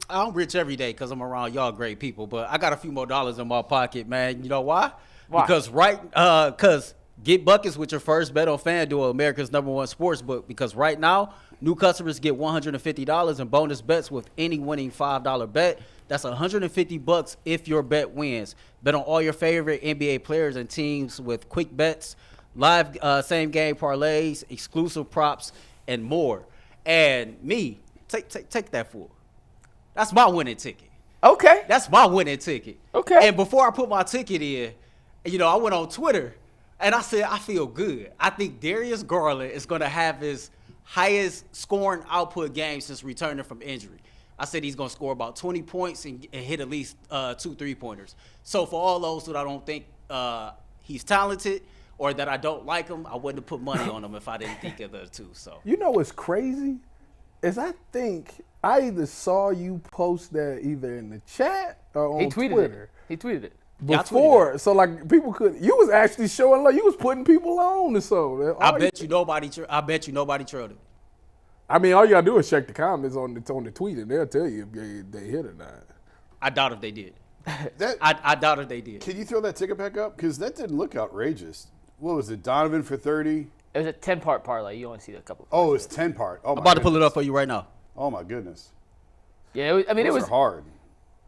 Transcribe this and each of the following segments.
I'm rich every day because I'm around y'all great people, but I got a few more dollars in my pocket, man. You know why? Why? Because get buckets with your first bet on FanDuel, America's #1 sports book. Because right now, new customers get $150 in bonus bets with any winning $5 bet. That's $150 if your bet wins. Bet on all your favorite NBA players and teams with quick bets, live same game parlays, exclusive props, and more. And me, take that fool. That's my winning ticket. Okay. That's my winning ticket. Okay. And before I put my ticket in, I went on Twitter and I said, I feel good. I think Darius Garland is going to have his highest scoring output game since returning from injury. I said he's going to score about 20 points and hit at least 2 3-pointers. So for all those that I don't think he's talented or that I don't like him, I wouldn't have put money on him if I didn't think of the two. So You know what's crazy is I think I either saw you post that either in the chat or on Twitter. He tweeted it. Before, so like people could, you was actually showing love. You was putting people on and so. I bet you nobody trailed it. I mean, all you gotta do is check the comments on the tweet, and they'll tell you if they hit or not. I doubt if they did. I doubt if they did. Can you throw that ticket back up? Because that didn't look outrageous. What was it, Donovan for 30? It was a 10-part parlay. You only see a couple. Oh, it's 10-part. Oh, I'm about to pull it up for you right now. Oh my goodness. Yeah, it was hard.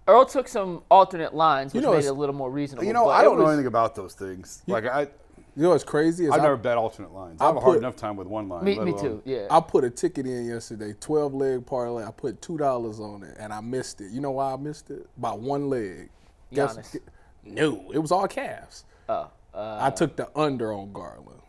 Earl took some alternate lines, which made it a little more reasonable. I don't know anything about those things. You know what's crazy? I've never bet alternate lines. I have a hard enough time with one line. Me too, yeah. I put a ticket in yesterday, 12-leg parlay. I put $2 on it, and I missed it. You know why I missed it? By one leg. No, it was all calves. I took the under on Garland.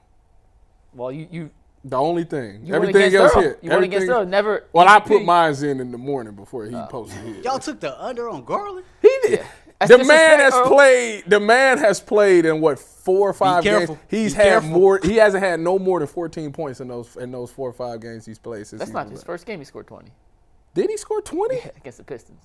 Well, you the only thing. Everything else hit. You went against Earl. Never. Well, I put mine in the morning before he posted his. Y'all took the under on Garland? He did. Yeah. The man has played in what 4 or 5 games. He hasn't had no more than 14 points in those 4 or 5 games he's played since. That's not his first game. He scored 20. Did he score 20? Yeah, against the Pistons.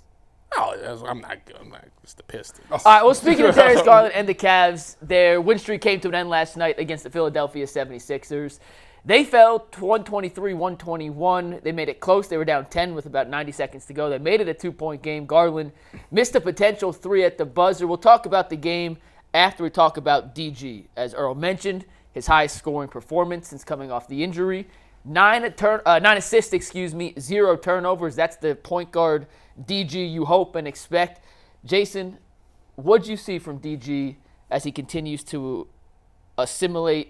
Oh, I'm not good. It's the Pistons. All right, well, speaking of Darius Garland and the Cavs, their win streak came to an end last night against the Philadelphia 76ers. They fell 123-121. They made it close. They were down 10 with about 90 seconds to go. They made it a 2-point game. Garland missed a potential 3 at the buzzer. We'll talk about the game after we talk about DG. As Earl mentioned, his highest scoring performance since coming off the injury. 9 assists, 0 turnovers. That's the point guard DG you hope and expect. Jason, what'd you see from DG as he continues to acclimate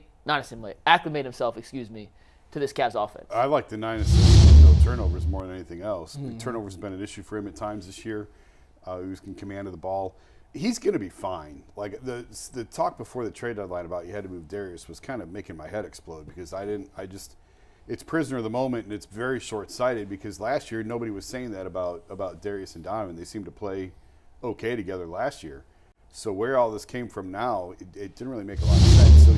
himself, to this Cavs offense? I like the 9 assists and no turnovers more than anything else. Turnovers have been an issue for him at times this year. He was in command of the ball. He's going to be fine. Like the talk before the trade deadline about you had to move Darius was kind of making my head explode because it's prisoner of the moment, and it's very short-sighted because last year nobody was saying that about Darius and Donovan. They seemed to play okay together last year. So where all this came from now, it didn't really make a lot of sense. So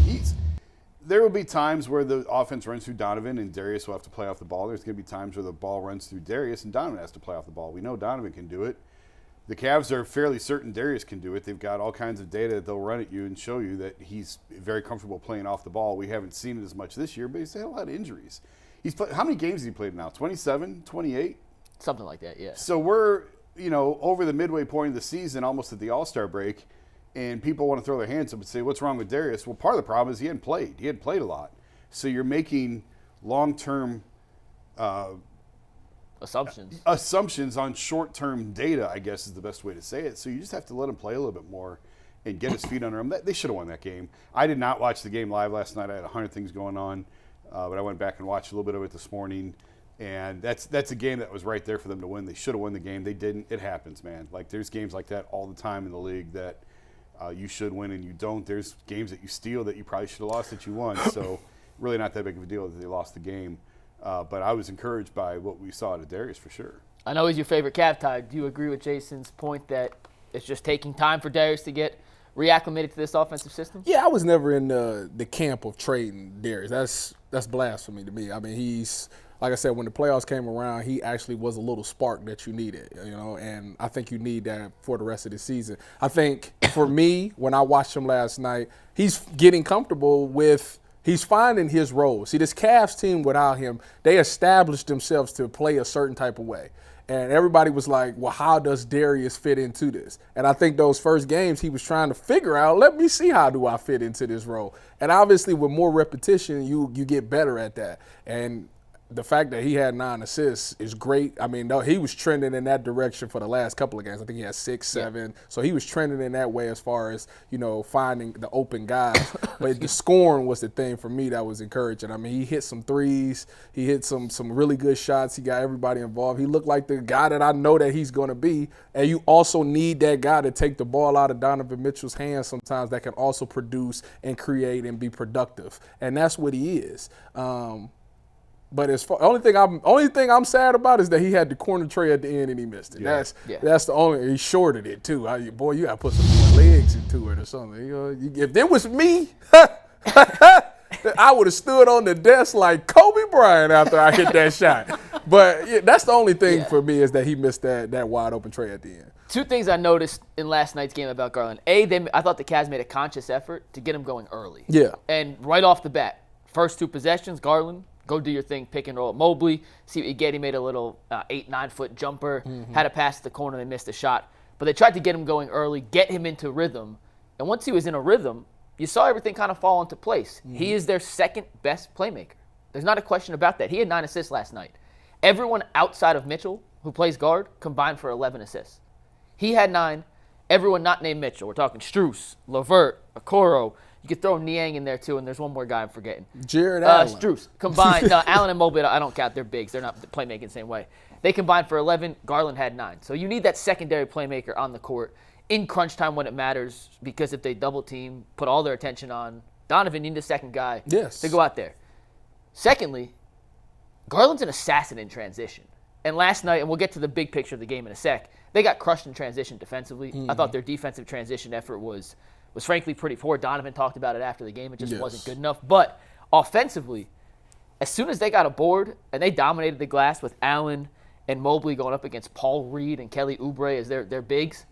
there will be times where the offense runs through Donovan and Darius will have to play off the ball. There's going to be times where the ball runs through Darius and Donovan has to play off the ball. We know Donovan can do it. The Cavs are fairly certain Darius can do it. They've got all kinds of data that they'll run at you and show you that he's very comfortable playing off the ball. We haven't seen it as much this year, but he's had a lot of injuries. How many games has he played now? 27, 28? Something like that, yeah. So we're, over the midway point of the season, almost at the All-Star break, and people want to throw their hands up and say, what's wrong with Darius? Well, part of the problem is he hadn't played. He hadn't played a lot. So you're making long-term assumptions on short-term data, I guess is the best way to say it. So you just have to let him play a little bit more and get his feet under him. They should have won that game. I did not watch the game live last night. I had 100 things going on, but I went back and watched a little bit of it this morning. And that's a game that was right there for them to win. They should have won the game. They didn't. It happens, man. Like there's games like that all the time in the league that you should win and you don't. There's games that you steal that you probably should have lost that you won. So really not that big of a deal that they lost the game. But I was encouraged by what we saw to Darius for sure. I know he's your favorite Cav tie. Do you agree with Jason's point that it's just taking time for Darius to get reacclimated to this offensive system? Yeah, I was never in the camp of trading Darius. That's blasphemy to me. I mean, he's – like I said, when the playoffs came around, he actually was a little spark that you needed, and I think you need that for the rest of the season. I think for me, when I watched him last night, he's getting comfortable he's finding his role. See, this Cavs team without him, they established themselves to play a certain type of way. And everybody was like, well, how does Darius fit into this? And I think those first games he was trying to figure out, let me see how do I fit into this role. And obviously with more repetition, you get better at that. And the fact that he had 9 assists is great. I mean, he was trending in that direction for the last couple of games. I think he had 6, 7. So he was trending in that way as far as, finding the open guys. But the scoring was the thing for me that was encouraging. I mean, he hit some threes. He hit some really good shots. He got everybody involved. He looked like the guy that I know that he's going to be. And you also need that guy to take the ball out of Donovan Mitchell's hands sometimes that can also produce and create and be productive. And that's what he is. But only thing I'm sad about is that he had the corner tray at the end and he missed it. Yeah. That's the only. He shorted it too. Boy, you got to put some more legs into it or something. If it was me, I would have stood on the desk like Kobe Bryant after I hit that shot. But that's the only thing for me is that he missed that wide open tray at the end. 2 things I noticed in last night's game about Garland. I thought the Cavs made a conscious effort to get him going early. Yeah. And right off the bat, first 2 possessions, Garland, go do your thing, pick and roll at Mobley. See what you get. He made a little 8-9-foot jumper, had a pass to the corner, they missed a shot. But they tried to get him going early, get him into rhythm. And once he was in a rhythm, you saw everything kind of fall into place. He is their second best playmaker. There's not a question about that. He had 9 assists last night. Everyone outside of Mitchell who plays guard combined for 11 assists. He had 9. Everyone not named Mitchell. We're talking Strus, LeVert, Okoro. You could throw Niang in there, too, and there's one more guy I'm forgetting. Jared Allen. Strus. Combined. No, Allen and Mobley, I don't count. They're bigs. They're not playmaking the same way. They combined for 11. Garland had 9. So you need that secondary playmaker on the court in crunch time when it matters, because if they double team, put all their attention on Donovan, you need a second guy to go out there. Secondly, Garland's an assassin in transition. And last night, and we'll get to the big picture of the game in a sec, they got crushed in transition defensively. I thought their defensive transition effort was frankly pretty poor. Donovan talked about it after the game. It just wasn't good enough. But offensively, as soon as they got a board and they dominated the glass with Allen and Mobley going up against Paul Reed and Kelly Oubre as their bigs,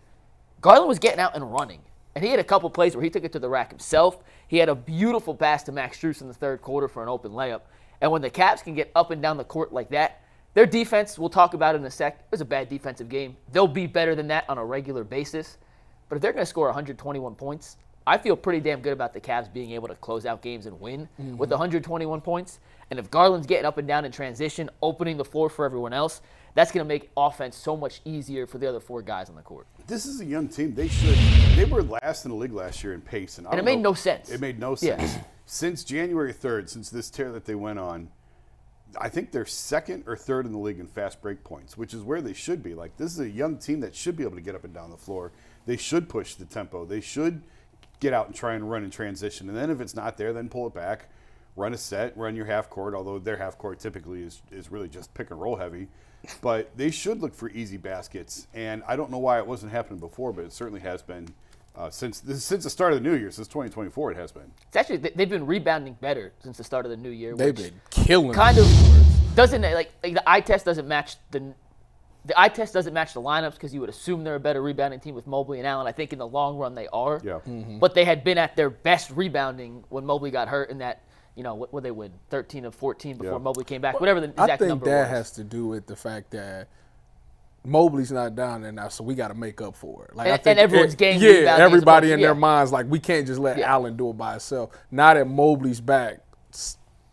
Garland was getting out and running. And he had a couple plays where he took it to the rack himself. He had a beautiful pass to Max Strus in the third quarter for an open layup. And when the Cavs can get up and down the court like that, their defense, we'll talk about it in a sec, it was a bad defensive game. They'll be better than that on a regular basis. But if they're going to score 121 points, I feel pretty damn good about the Cavs being able to close out games and win with 121 points. And if Garland's getting up and down in transition, opening the floor for everyone else, that's going to make offense so much easier for the other 4 guys on the court. This is a young team. They were last in the league last year in pace. And it made no sense. It made no sense. Since January 3rd, since this tear that they went on, I think they're 2nd or 3rd in the league in fast break points, which is where they should be. Like, this is a young team that should be able to get up and down the floor. They should push the tempo. They should get out and try and run in transition. And then if it's not there, then pull it back, run a set, run your half court, although their half court typically is really just pick and roll heavy. But they should look for easy baskets. And I don't know why it wasn't happening before, but it certainly has been since the start of the new year, since 2024 it has been. It's actually, they've been rebounding better since the start of the new year. They've been killing kind of doesn't like the eye test doesn't match the eye test doesn't match the lineups because you would assume they're a better rebounding team with Mobley and Allen. I think in the long run they are. Yeah. But they had been at their best rebounding when Mobley got hurt in that, what they win, 13 of 14 before Mobley came back, whatever the exact number was. I think that has to do with the fact that Mobley's not down there now, so we got to make up for it. Like, I think everyone's getting everybody in their minds, like, we can't just let Allen do it by himself. Now that Mobley's back,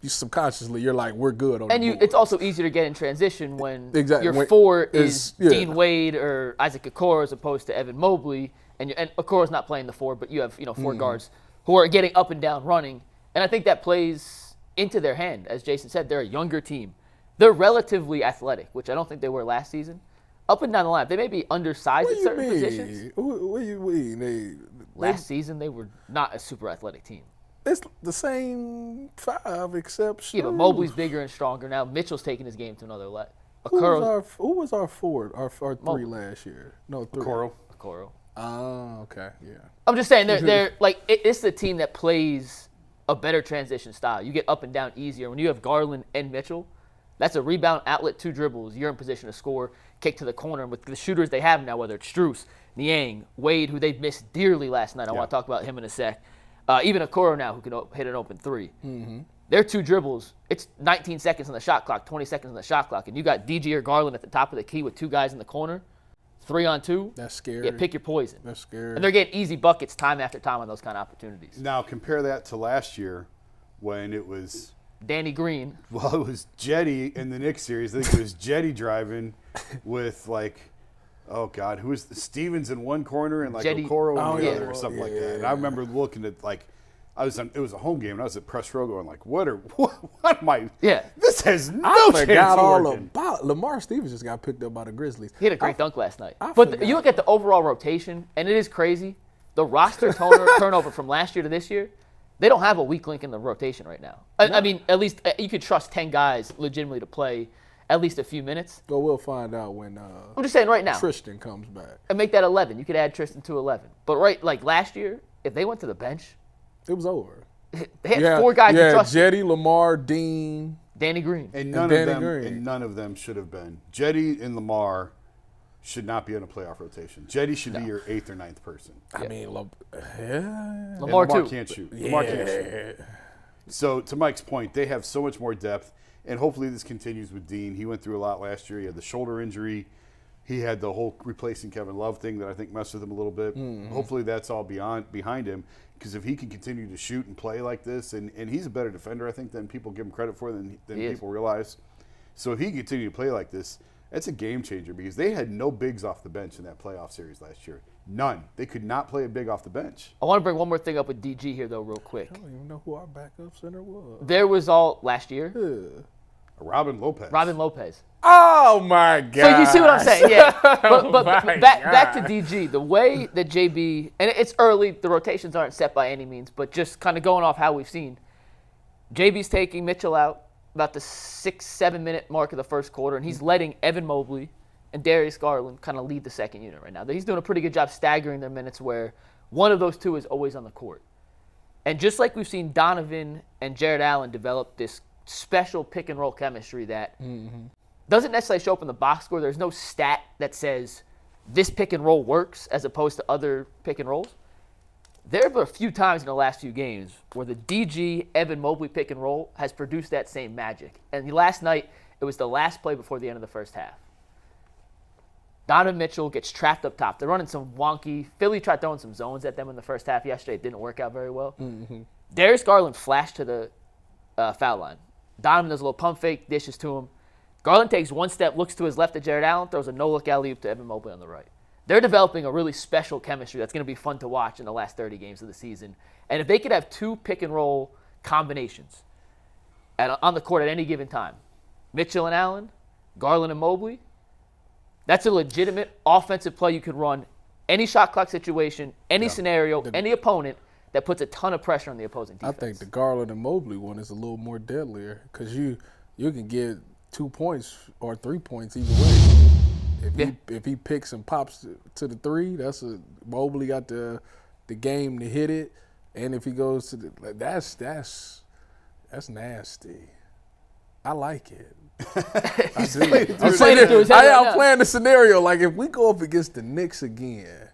you subconsciously, you're like, we're good on the board. It's also easier to get in transition when your 4 is Dean Wade or Isaac Okoro as opposed to Evan Mobley, and Okoro's not playing the 4, but you have 4 guards who are getting up and down running, and I think that plays into their hand. As Jason said, they're a younger team. They're relatively athletic, which I don't think they were last season. Up and down the line, they may be undersized at certain positions. What do you mean? Last season, they were not a super athletic team. It's the same 5 except Yeah, but Mobley's bigger and stronger now. Mitchell's taking his game to another level. Who was our 4, our 3 last year? No, 3. Okoro. Oh, okay, yeah. I'm just saying they're like it's the team that plays a better transition style. You get up and down easier when you have Garland and Mitchell. That's a rebound, outlet, 2 dribbles. You're in position to score, kick to the corner. And with the shooters they have now, whether it's Strus, Niang, Wade, who they've missed dearly last night. I want to talk about him in a sec. Even Okoro now, who can hit an open 3. Their 2 dribbles, it's 19 seconds on the shot clock, 20 seconds on the shot clock, and you got DG or Garland at the top of the key with 2 guys in the corner, 3-on-2. That's scary. Yeah, pick your poison. That's scary. And they're getting easy buckets time after time on those kind of opportunities. Now compare that to last year when it was Danny Green. Well, it was Jetty in the Knicks series. I think it was Jetty driving with oh God, who was Stevens in one corner and Jetty. Okoro in the yeah. other or something like that. And I remember looking at it was a home game and I was at press row going what am I? Yeah. This has no I chance forgot of all working. about Lamar Stevens. Just got picked up by the Grizzlies. He had a great dunk last night. I But forgot. you look at the overall rotation, and it is crazy. The roster turnover from last year to this year, they don't have a weak link in the rotation right now. I mean, at least you could trust 10 guys legitimately to play at least a few minutes. Well, we'll find out when I'm just saying right now. Tristan comes back. And make that 11. You could add Tristan to 11. But last year, if they went to the bench, It was over. they had 4 guys to trust. Jetty, Lamar, Dean. Danny Green. And Danny Green. none of them should have been. Jetty and Lamar should not be on a playoff rotation. Jetty should be your 8th or 9th person. I mean, And Lamar too. can't shoot. Lamar can't shoot. So to Mike's point, they have so much more depth, and hopefully this continues with Dean. He went through a lot last year. He had the shoulder injury. He had the whole replacing Kevin Love thing that I think messed with him a little bit. Hopefully that's all behind him, because if he can continue to shoot and play like this, and he's a better defender, I think, than people give him credit for, than people realize. So if he can continue to play like this, that's a game changer, because they had no bigs off the bench in that playoff series last year. None. They could not play a big off the bench. I want to bring one more thing up with DG here, though, real quick. I don't even know who our backup center was. There was all last year. Robin Lopez. Oh, my God. So you see what I'm saying? Yeah. But my back to God. DG. The way that JB, and it's early, the rotations aren't set by any means, but just kind of going off how we've seen. JB's taking Mitchell out about the 6-7 minute mark of the first quarter, and he's letting Evan Mobley and Darius Garland kind of lead the second unit right now. He's doing a pretty good job staggering their minutes where one of those two is always on the court. And just like we've seen Donovan and Jared Allen develop this special pick and roll chemistry that doesn't necessarily show up in the box score. There's no stat that says this pick and roll works as opposed to other pick and rolls. There have been a few times in the last few games where the DG Evan Mobley pick and roll has produced that same magic. And last night, it was the last play before the end of the first half. Donovan Mitchell gets trapped up top. They're running some wonky. Philly tried throwing some zones at them in the first half yesterday. It didn't work out very well. Darius Garland flashed to the foul line. Donovan does a little pump fake, dishes to him. Garland takes one step, looks to his left at Jared Allen, throws a no-look alley-oop to Evan Mobley on the right. They're developing a really special chemistry that's going to be fun to watch in the last 30 games of the season. And if they could have 2 pick-and-roll combinations on the court at any given time, Mitchell and Allen, Garland and Mobley, that's a legitimate offensive play you could run any shot clock situation, any scenario, any opponent that puts a ton of pressure on the opposing defense. I think the Garland and Mobley one is a little more deadlier because you can get 2 points or 3 points either way. If he picks and pops to the 3, Mobley got the game to hit it, and if he goes to that's nasty. I like it. I'm playing the scenario like if we go up against the Knicks again,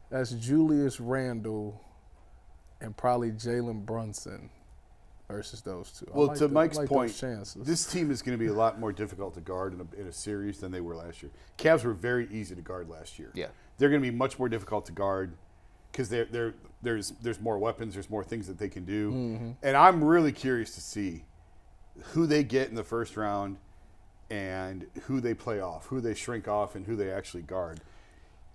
that's Julius Randle and probably Jalen Brunson versus those two. Well, to Mike's point, this team is going to be a lot more difficult to guard in a series than they were last year. Cavs were very easy to guard last year. Yeah, they're going to be much more difficult to guard because there's more weapons, there's more things that they can do, and I'm really curious to see who they get in the first round and who they play off, who they shrink off, and who they actually guard.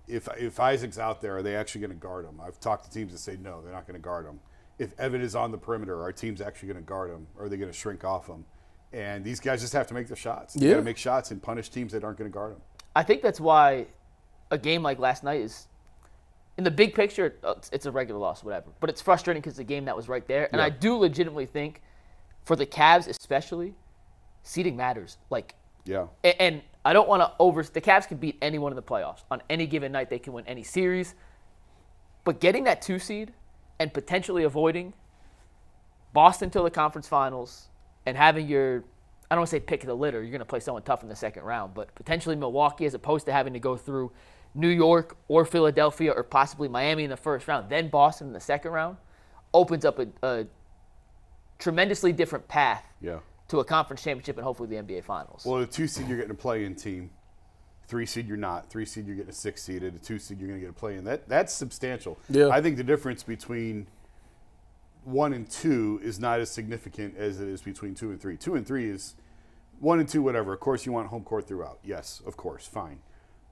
If Isaac's out there, are they actually going to guard him? I've talked to teams that say no, they're not going to guard him. If Evan is on the perimeter, our team's actually going to guard him, or are they going to shrink off him? And these guys just have to make their shots. They got to make shots and punish teams that aren't going to guard them. I think that's why a game like last night is, in the big picture, it's a regular loss, whatever. But it's frustrating because the game that was right there. And I do legitimately think, for the Cavs especially, seeding matters. And I don't want to the Cavs can beat anyone in the playoffs. On any given night, they can win any series. But getting that 2 seed and potentially avoiding Boston till the conference finals and having your, I don't want to say pick of the litter, you're going to play someone tough in the second round, but potentially Milwaukee as opposed to having to go through New York or Philadelphia or possibly Miami in the first round, then Boston in the second round, opens up a tremendously different path Yeah. to a conference championship and hopefully the NBA Finals. Well, the 2 seed, you're getting a play-in team. 3 seed, you're not. 3 seed, you're getting a 6 seed. At a 2 seed, you're going to get a play-in. That's substantial. Yeah. I think the difference between 1 and 2 is not as significant as it is between 2 and 3. 2 and 3 is 1 and 2, whatever. Of course, you want home court throughout. Yes, of course, fine.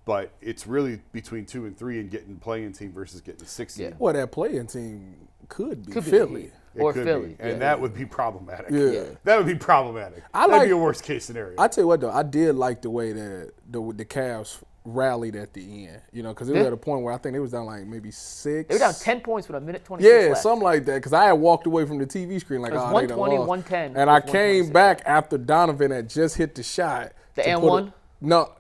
But it's really between 2 and 3 and getting play-in team versus getting a 6 seed. Yeah. Well, that play-in team could be Could be Philly. Heat. It Or could Philly. be. And that would be problematic. Yeah. That would be problematic. I That'd like- be a worst case scenario. I tell you what, though, I did like the way that the Cavs rallied at the end, because it was Yeah. at a point where I think they was down like maybe 6. They were down 10 points with a minute 26 Yeah, left. something like that. Because I had walked away from the TV screen like, It was oh, 120, they done lost. 110. And It I was came 126. back after Donovan had just hit the shot. The to and put one? it-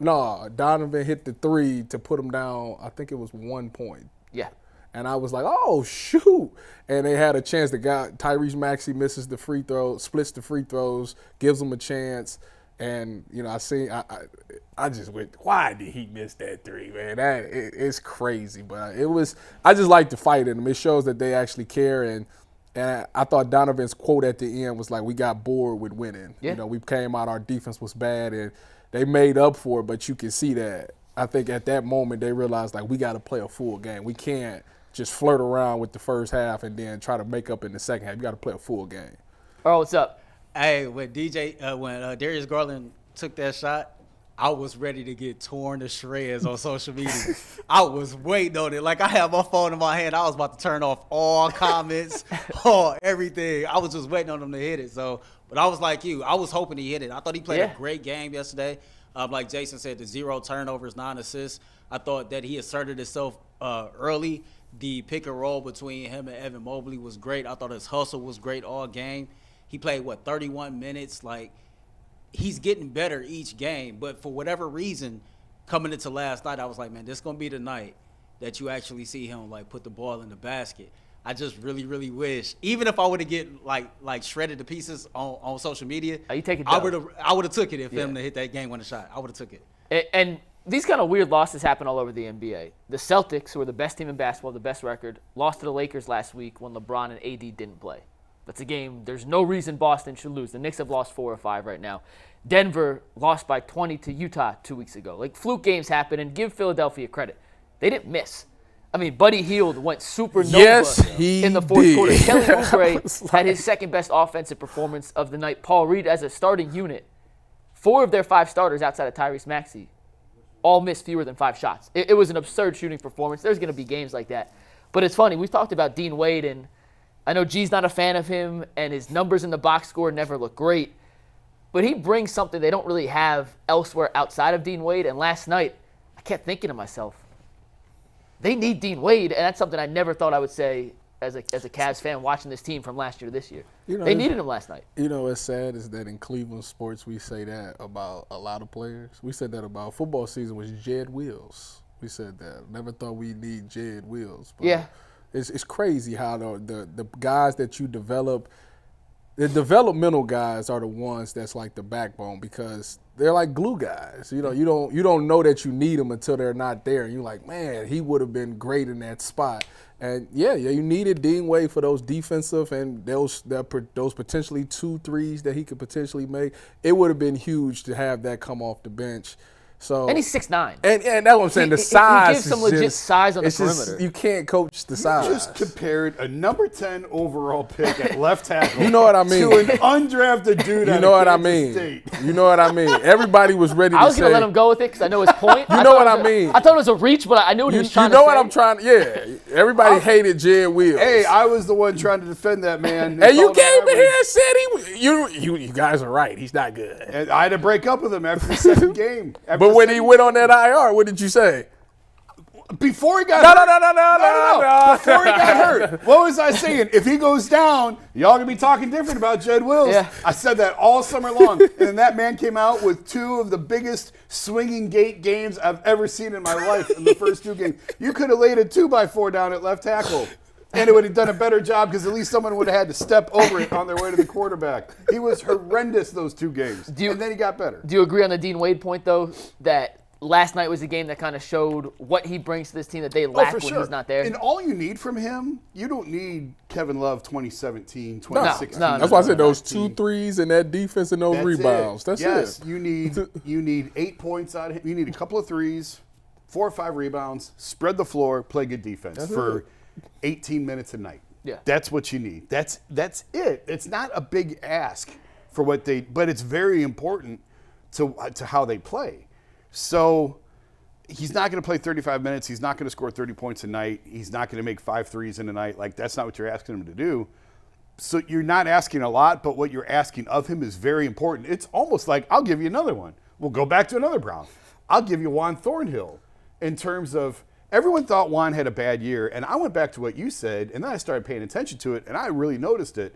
No, Donovan hit the 3 to put him down. I think it was 1 point. Yeah. And I was like, oh, shoot. And they had a chance. The guy, Tyrese Maxey, misses the free throw, splits the free throws, gives them a chance. And, I just went, why did he miss that 3, man? It's crazy. But I just like the fight in them. It shows that they actually care. And I thought Donovan's quote at the end was like, we got bored with winning. Yeah. We came out, our defense was bad, and they made up for it. But you can see that. I think at that moment they realized, like, we got to play a full game. We can't just flirt around with the first half and then try to make up in the second half. You got to play a full game. Earl, what's up? Hey, when Darius Garland took that shot, I was ready to get torn to shreds on social media. I was waiting on it. Like, I had my phone in my hand. I was about to turn off all comments, all everything. I was just waiting on him to hit it. So, but I was like you. I was hoping he hit it. I thought he played a great game yesterday. Like Jason said, the 0 turnovers, 9 assists. I thought that he asserted himself early. The pick and roll between him and Evan Mobley was great. I thought his hustle was great all game. He played, 31 minutes? Like, he's getting better each game. But for whatever reason, coming into last night, I was like, man, this is going to be the night that you actually see him, put the ball in the basket. I just really, really wish, even if I would have get, like shredded to pieces on social media, You take it I down. would have took it if him to hit that game-winning shot. I would have took it. And these kind of weird losses happen all over the NBA. The Celtics, who are the best team in basketball, the best record, lost to the Lakers last week when LeBron and AD didn't play. That's a game there's no reason Boston should lose. The Knicks have lost 4 or 5 right now. Denver lost by 20 to Utah 2 weeks ago. Fluke games happen, and give Philadelphia credit. They didn't miss. I mean, Buddy Hield went supernova in the fourth quarter. Kelly Oubre had his second-best offensive performance of the night. Paul Reed, as a starting unit, 4 of their 5 starters outside of Tyrese Maxey all missed fewer than 5 shots. It was an absurd shooting performance. There's going to be games like that. But it's funny. We've talked about Dean Wade, and I know G's not a fan of him, and his numbers in the box score never look great. But he brings something they don't really have elsewhere outside of Dean Wade. And last night, I kept thinking to myself, they need Dean Wade, and that's something I never thought I would say as a Cavs fan watching this team from last year to this year. They needed him last night. What's sad is that in Cleveland sports we say that about a lot of players. We said that about football season was Jed Wills. We said that. Never thought we'd need Jed Wills. But Yeah. It's crazy how the guys that you develop, the developmental guys are the ones that's like the backbone because they're like glue guys. You don't know that you need them until they're not there. And you're like, man, he would have been great in that spot. And yeah, you needed Dean Wade for those defensive and those potentially 2 threes that he could potentially make. It would have been huge to have that come off the bench. So And he's 6'9". And that's what I'm saying. The size he gives some legit size on the perimeter. You can't coach the size. You just compared a number 10 overall pick at left tackle You know what I mean. to an undrafted dude You know what I mean. State. You know what I mean. Everybody was ready to say. I was going to let him go with it because I know his point. You know what I mean. I thought it was a reach, but I knew what he was trying to say. You know what I'm trying to, yeah. Everybody hated Jed Wills. Hey, I was the one trying to defend that man. And you came in here and said you guys are right. He's not good. And I had to break up with him after the second game. But when he went on that IR, what did you say? Before he got hurt. No. Before he got hurt. What was I saying? If he goes down, y'all going to be talking different about Jed Wills. Yeah. I said that all summer long. And then that man came out with 2 of the biggest swinging gate games I've ever seen in my life in the first 2 games. You could have laid a 2x4 down at left tackle. And it would have done a better job because at least someone would have had to step over it on their way to the quarterback. He was horrendous those 2 games. And then he got better. Do you agree on the Dean Wade point, though, that last night was a game that kind of showed what he brings to this team that they lack when he's not there. And all you need from him, you don't need Kevin Love 2017, 2016. No. That's why I said those 2 threes and that defense and those rebounds. That's yes, it. you need 8 points out of him. You need a couple of threes, 4 or 5 rebounds, spread the floor, play good defense for 18 minutes a night. Yeah. That's what you need. That's it. It's not a big ask for what but it's very important to how they play. So he's not going to play 35 minutes. He's not going to score 30 points a night. He's not going to make 5 threes in a night. Like, that's not what you're asking him to do. So you're not asking a lot, but what you're asking of him is very important. It's almost like, I'll give you another one. We'll go back to another Brown. I'll give you Juan Thornhill in terms of everyone thought Juan had a bad year, and I went back to what you said, and then I started paying attention to it, and I really noticed it.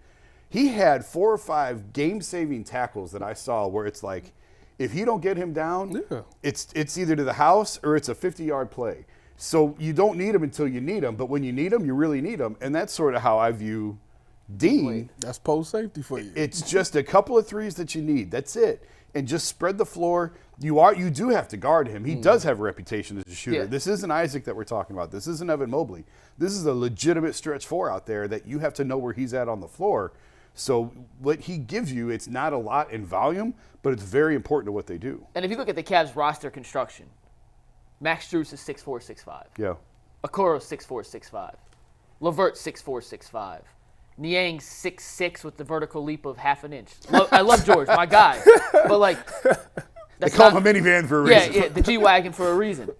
He had 4 or 5 game-saving tackles that I saw where it's like, if you don't get him down, it's either to the house or it's a 50-yard play. So you don't need him until you need him, but when you need him, you really need him, and that's sort of how I view Dean. That's post safety for you. It's just a couple of threes that you need. That's it. And just spread the floor. You do have to guard him. He does have a reputation as a shooter. Yeah. This isn't Isaac that we're talking about. This isn't Evan Mobley. This is a legitimate stretch 4 out there that you have to know where he's at on the floor. So what he gives you, it's not a lot in volume, but it's very important to what they do. And if you look at the Cavs roster construction, Max Strus is 6'4", 6'5". Yeah. Okoro's 6'4", 6'5". LeVert's 6'4", 6'5". Niang's 6'6" with the vertical leap of half an inch. I love George, my guy. But, like, they call him a minivan for a reason. Yeah, the G-Wagon for a reason.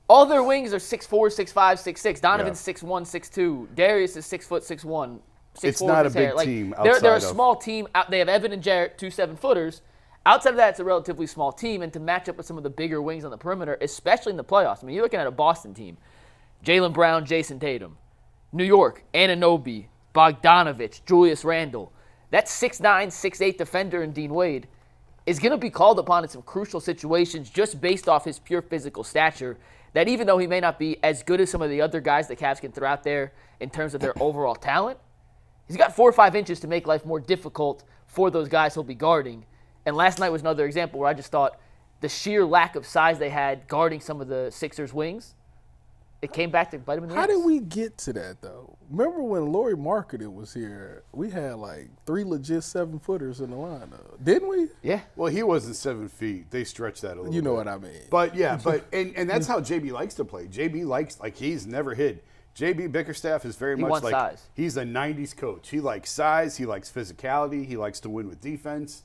All their wings are 6'4", 6'5", 6'6". Donovan's 6'1", 6'2". Darius is 6 foot 6'1". It's not a big team outside they're a of. small team. They have Evan and Jarrett, 2 7-footers. Outside of that, it's a relatively small team. And to match up with some of the bigger wings on the perimeter, especially in the playoffs. I mean, you're looking at a Boston team. Jaylen Brown, Jason Tatum. New York, Anunoby, Bogdanovich, Julius Randle. That 6'9", 6'8" defender in Dean Wade is going to be called upon in some crucial situations just based off his pure physical stature, that even though he may not be as good as some of the other guys the Cavs can throw out there in terms of their overall talent, he's got 4 or 5 inches to make life more difficult for those guys he'll be guarding. And last night was another example where I just thought the sheer lack of size they had guarding some of the Sixers' wings, it came back to bite him in the ass. How did we get to that, though? Remember when Lloyd Marketing was here, we had like 3 legit 7-footers in the lineup, didn't we? Yeah. Well, he wasn't 7 feet. They stretched that a little bit. You know what I mean. But, yeah, and that's how JB likes to play. JB likes, like, he's never hid. JB Bickerstaff is very much wants like size. He's a 90s coach. He likes size. He likes physicality. He likes to win with defense.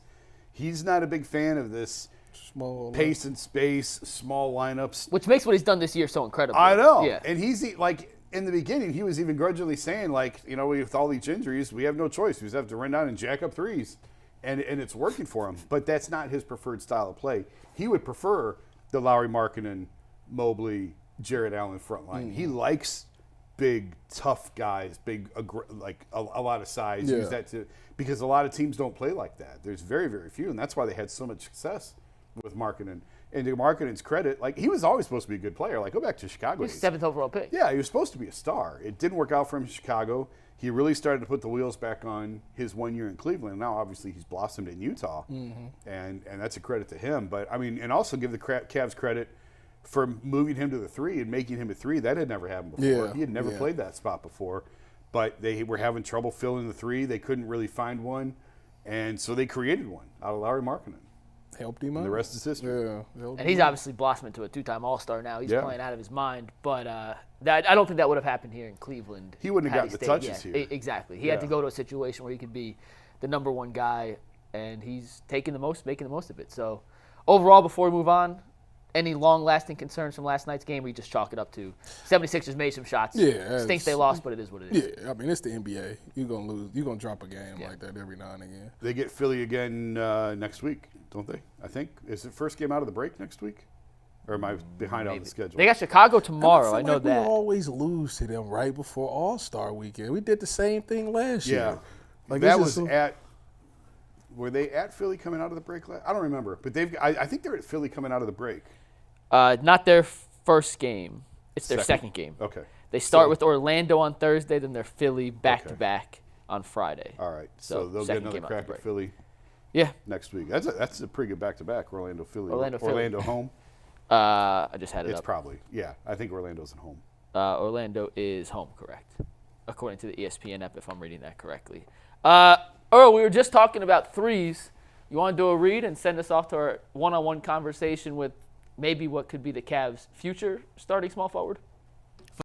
He's not a big fan of this Small pace and space, small lineups. Which makes what he's done this year so incredible. I know. Yeah. And he's like, in the beginning, he was even grudgingly saying, like, you know, with all these injuries, we have no choice. We just have to run down and jack up threes. And it's working for him. But that's not his preferred style of play. He would prefer the Lowry Markkanen, Mobley, Jared Allen front line. He likes big, tough guys, like a lot of size. Yeah. Use that because a lot of teams don't play like that. There's very, very few, and that's why they had so much success with Markkanen. And to Markkanen's credit, like, he was always supposed to be a good player. Like, go back to Chicago. He's 7th overall pick. Yeah, he was supposed to be a star. It didn't work out for him in Chicago. He really started to put the wheels back on his 1 year in Cleveland. Now, obviously, he's blossomed in Utah, and that's a credit to him. But, I mean, and also give the Cavs credit for moving him to the 3 and making him a 3. That had never happened before. Yeah, He had never played that spot before. But they were having trouble filling the 3. They couldn't really find one. And so they created one out of Lowry Markkanen. helped him out. The rest is history. Yeah, And he's obviously blossomed into a 2-time All-Star now. He's playing out of his mind. But I don't think that would have happened here in Cleveland. He wouldn't have had gotten he the stayed. touches here. Exactly. He had to go to a situation where he could be the number one guy, and he's making the most of it. So overall, before we move on, any long-lasting concerns from last night's game? We just chalk it up to 76ers made some shots. Yeah, Stinks they lost, but it is what it is. Yeah, I mean, it's the NBA. You're going to lose. You're going to drop a game like that every now and again. They get Philly again next week, don't they? I think. Is it first game out of the break next week? Or am I behind on the schedule? They got Chicago tomorrow. I feel know like that. We always lose to them right before All-Star weekend. We did the same thing last year. Yeah. Like that was at – were they at Philly coming out of the break? I don't remember. But I think they're at Philly coming out of the break. Not their first game. It's their second game. Okay. They start with Orlando on Thursday, then they're Philly back-to-back on Friday. All right. So they'll get second another game crack after at Philly Yeah. next week. That's a pretty good back-to-back, Orlando-Philly. Orlando home. I just had it It's up. probably, yeah. I think Orlando's at home. Orlando is home, correct, according to the ESPN app, if I'm reading that correctly. Earl, we were just talking about threes. You want to do a read and send us off to our one-on-one conversation with maybe what could be the Cavs' future starting small forward?